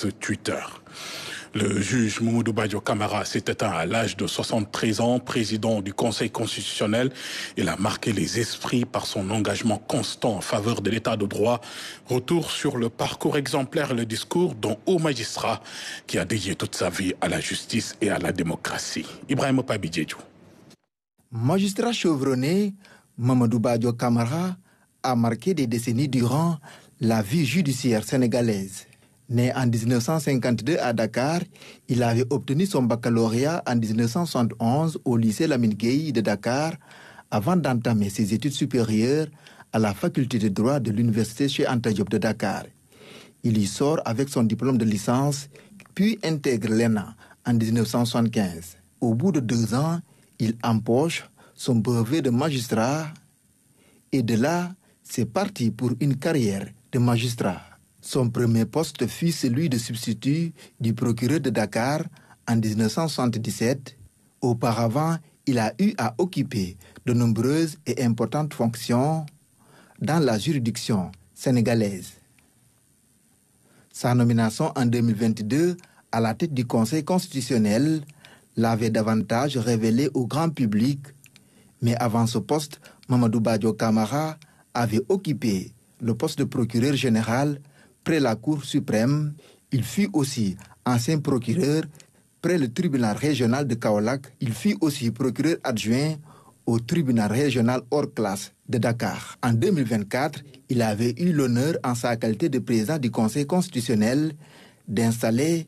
ex Twitter. Le juge Mamadou Badio Camara s'est éteint à l'âge de 73 ans, président du Conseil constitutionnel. Il a marqué les esprits par son engagement constant en faveur de l'état de droit. Retour sur le parcours exemplaire et le discours d'un haut magistrat qui a dédié toute sa vie à la justice et à la démocratie. Ibrahim Opabidjedjou. Magistrat chevronné, Mamadou Badio Camara a marqué des décennies durant la vie judiciaire sénégalaise. Né en 1952 à Dakar, il avait obtenu son baccalauréat en 1971 au lycée Lamine Gueye de Dakar avant d'entamer ses études supérieures à la faculté de droit de l'université Cheikh Anta Diop de Dakar. Il y sort avec son diplôme de licence, puis intègre l'ENA en 1975. Au bout de 2 ans, il empoche son brevet de magistrat et de là, c'est parti pour une carrière de magistrat. Son premier poste fut celui de substitut du procureur de Dakar en 1977. Auparavant, il a eu à occuper de nombreuses et importantes fonctions dans la juridiction sénégalaise. Sa nomination en 2022 à la tête du Conseil constitutionnel l'avait davantage révélé au grand public. Mais avant ce poste, Mamadou Badio Camara avait occupé le poste de procureur général près la Cour suprême. Il fut aussi ancien procureur près le tribunal régional de Kaolack. Il fut aussi procureur adjoint au tribunal régional hors classe de Dakar. En 2024, il avait eu l'honneur, en sa qualité de président du Conseil constitutionnel, d'installer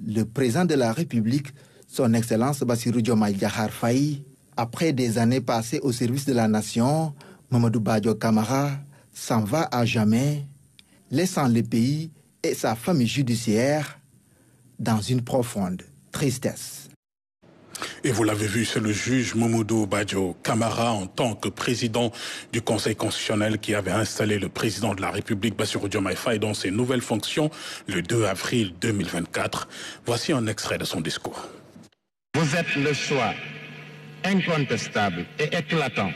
le président de la République, son Excellence Bassirou Diomaye Diakhar Faye. Après des années passées au service de la nation, Mamadou Badio Camara s'en va à jamais, laissant le pays et sa famille judiciaire dans une profonde tristesse. Et vous l'avez vu, c'est le juge Mamadou Badio Camara, en tant que président du Conseil constitutionnel, qui avait installé le président de la République, Bassirou Diomaye Faye, dans ses nouvelles fonctions le 2 avril 2024. Voici un extrait de son discours. Vous êtes le choix incontestable et éclatant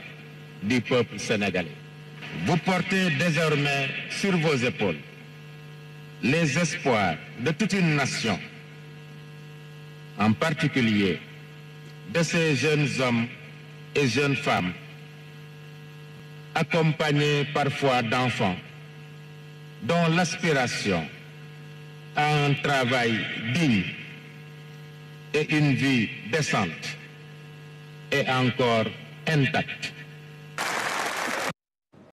du peuple sénégalais. Vous portez désormais sur vos épaules les espoirs de toute une nation, en particulier de ces jeunes hommes et jeunes femmes, accompagnés parfois d'enfants, dont l'aspiration à un travail digne et une vie décente est encore intacte.